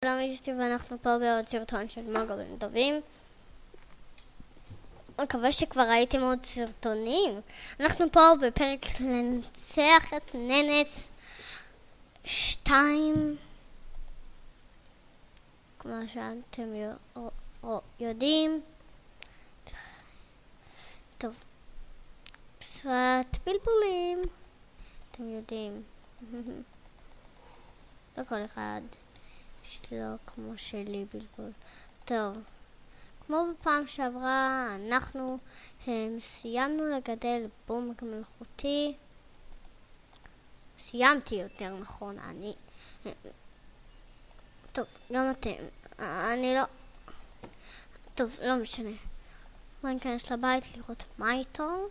שלום אשתי ואנחנו פה בעוד סרטון של מגורים טובים. מקווה שכבר ראיתם עוד סרטונים. אנחנו פה בפרק לנצח את ננץ 2, כמו שאתם יודעים. טוב, קצת בלבולים, אתם יודעים. לא כל אחד יש לו כמו שלי בלבול. טוב, כמו בפעם שעברה, אנחנו סיימנו לגדל בומג מלאכותי. סיימתי יותר נכון, אני... טוב, גם אתם. אני לא... טוב, לא משנה. בואו ניכנס לבית לראות מה איתו,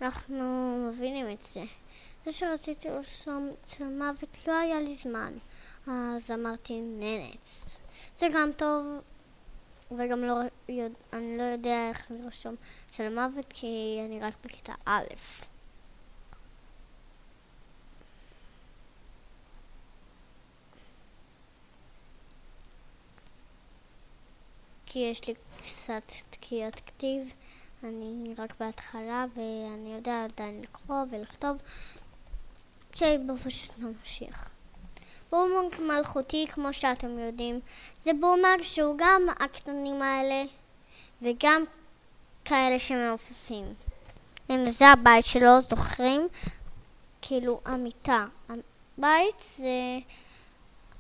אנחנו מבינים את זה. זה שרציתי לרשום צל מוות לא היה לי זמן, אז אמרתי ננץ. זה גם טוב, וגם אני לא יודע איך לרשום צל מוות כי אני רק בכיתה א'. כי יש לי קצת תקיעות כתיב, אני רק בהתחלה ואני יודע עדיין לקרוא ולכתוב. אוקיי, בואו פשוט נמשיך. בומג מלאכותי, כמו שאתם יודעים, זה בומג שהוא גם הקטנים האלה וגם כאלה שמעופפים. הנה, זה הבית שלו, זוכרים? כאילו המיטה. הבית זה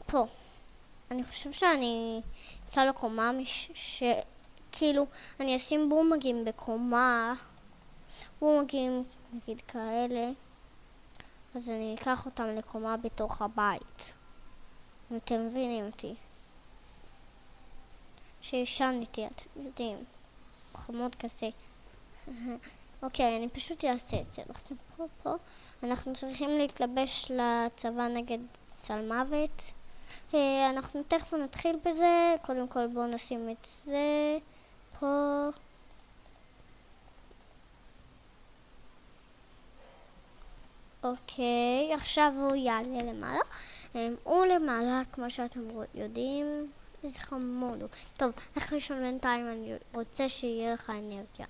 פה. אני חושב שאני אמצא לו קומה כאילו אני אשים בומגים בקומה, בומגים נגיד כאלה, אז אני אקח אותם לקומה בתוך הבית. אתם מבינים אותי? שישנתי, אתם יודעים, חמוד כזה. אוקיי, אני פשוט אעשה את זה. פה. אנחנו צריכים להתלבש לצבא נגד צל מוות. אנחנו תכף נתחיל בזה. קודם כל בואו נשים את זה פה. אוקיי, עכשיו הוא יעלה למעלה. הוא למעלה, כמו שאתם יודעים. איזה חמוד הוא. טוב, לך לישון בינתיים, אני רוצה שיהיה לך אנרגיה.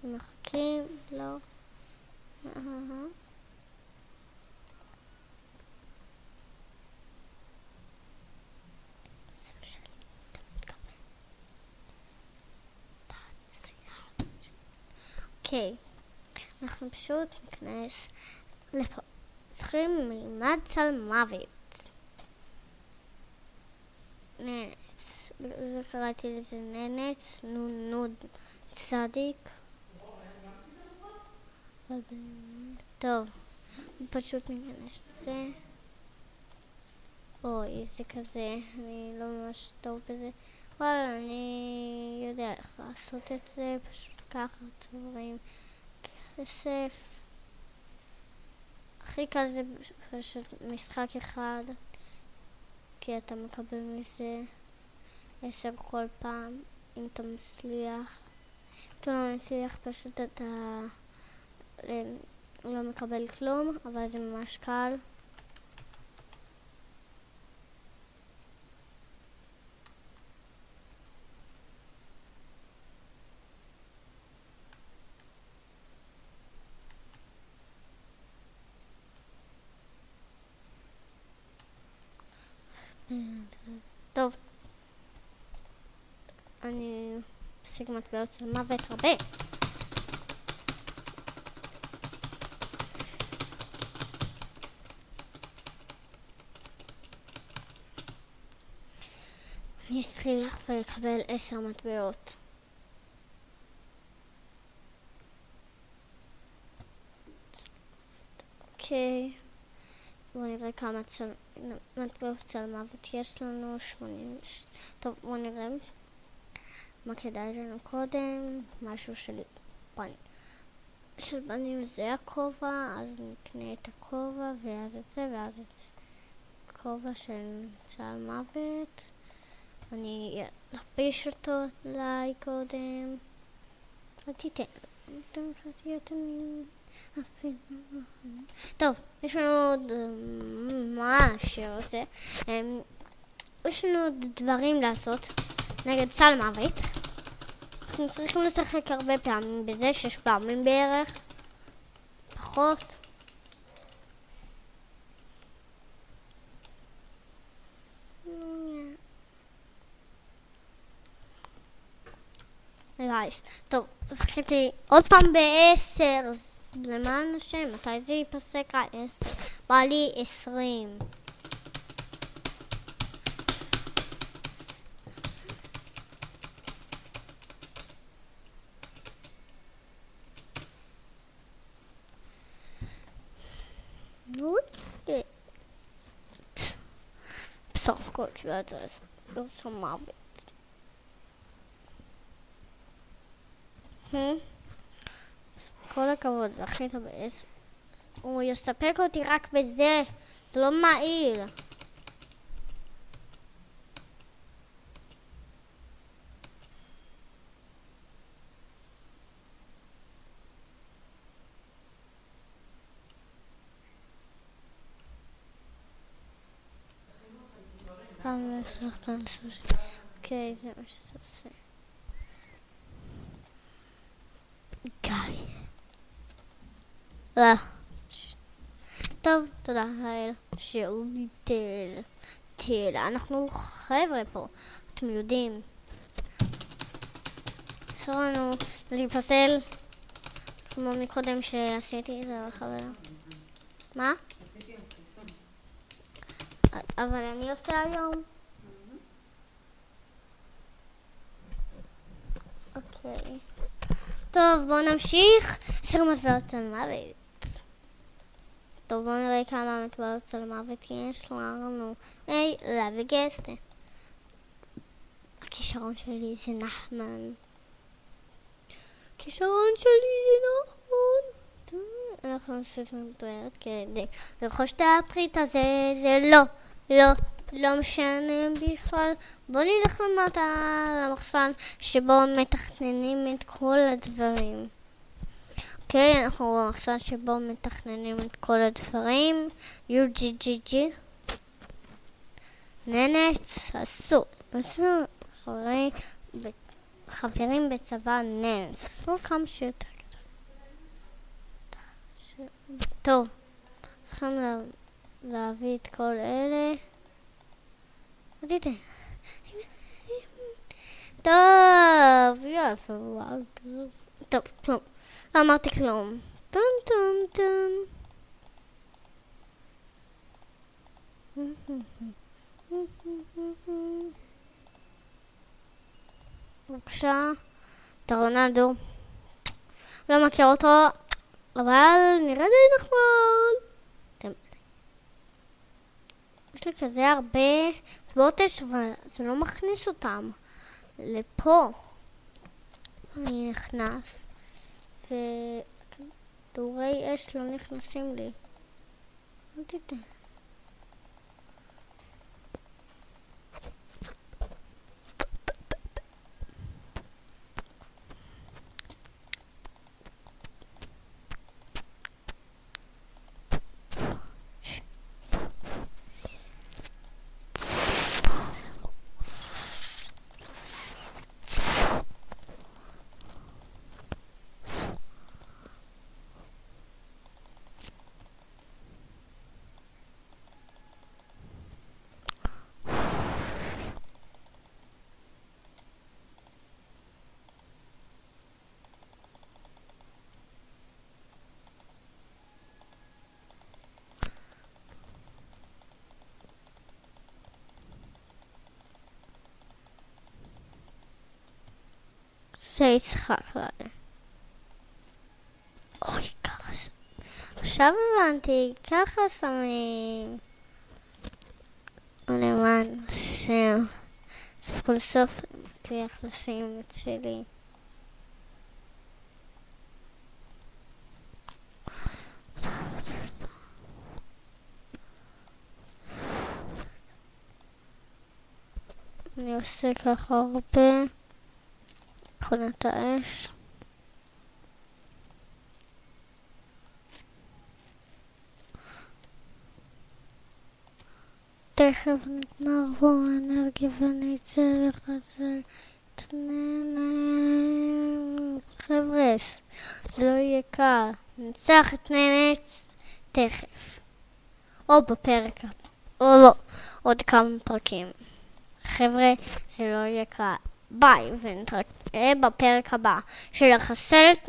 מחכים, לא. אוקיי, אנחנו פשוט נכנס לפה. צריכים מימד צל מוות. ננץ. זה קראתי לזה ננץ, נוד צדיק. טוב, פשוט ניכנס לזה. אוי, זה כזה, אני לא ממש טוב בזה. אבל אני יודע איך לעשות את זה, פשוט ככה דברים. כסף. הכי קל זה פשוט משחק אחד, כי אתה מקבל מזה 10 כל פעם, אם אתה מצליח. אם אתה לא מצליח, פשוט אתה לא מקבל כלום, אבל זה ממש קל. טוב, אני אשיג מטבעות של מוות הרבה. אני אצליח ולקבל 10 מטבעות. אוקיי, בואו נראה כמה מטבעות צל מוות יש לנו. 80. טוב, בואו נראה מה כדאי לנו קודם. משהו של בנים זה הכובע, אז נקנה את הכובע ואז את זה ואז את זה. כובע של צל מוות, אני אלביש אותו אולי קודם. טוב, יש לנו עוד משהו זה. יש לנו עוד דברים לעשות נגד סל מוות. אנחנו צריכים לשחק הרבה פעמים בזה, 6 פעמים בערך, פחות. גייס, טוב, שחקתי עוד פעם ב10, למען השם, מתי זה ייפסק? 10, בא לי 20. בסך הכל תביעת לא שמע כל הכבוד, זכית ב10. הוא יסתפק אותי רק בזה, זה לא מעיל. פעם לסרטן סושי. אוקיי, זה מה שזה עושה. גיא. טוב, תודה לאל שהוא ביטל. אנחנו חבר'ה פה, אתם יודעים. אסור לנו להיפסל כמו מקודם שעשיתי, זה לא חבר. מה? אבל אני עושה היום. אוקיי. טוב, בואו נמשיך. 10 מטבעות של מוות. טוב, בואו נראה כמה מטבעות של מוות יש לנו. היי, להביא גסטה. הכישרון שלי זה נחמן. הכישרון שלי זה נחמן. אנחנו נוסיף מטבעות כדי לרכוש את הפריט הזה. זה לא משנה בכלל. בואו נלך למטה למחסן שבו מתכננים את כל הדברים. אוקיי, אנחנו במחסן שבו מתכננים את כל הדברים. UGGG ננץ אסור. חברים בצבא ננץ. אסור כמה שיותר. טוב, צריכים להביא את כל אלה. טוב, יפה, וואו. טוב, כלום. לא אמרתי כלום. טום טום טום. בבקשה. טרונדו. לא מכיר אותו, אבל נראה די נחמד. יש לי כזה הרבה בוטש, אבל זה לא מכניס אותם לפה. אני נכנס וכדורי אש לא נכנסים לי. אל תדע. זה יצחק לנו. אוי, ככה שמים. עכשיו הבנתי, ככה שמים. למען השם. סוף כל סוף אני מצליח לשים את שלי. אני עושה ככה הרבה. מכונת האש. תכף נגמר פה האנרגיה ונצא לחזר את ננץ. חבר'ה, זה לא יהיה קל. ננצח את ננץ תכף. או בפרק, או לא, עוד כמה פרקים. חבר'ה, זה לא יהיה קל. ביי, ונתראה בפרק הבא של לחסל את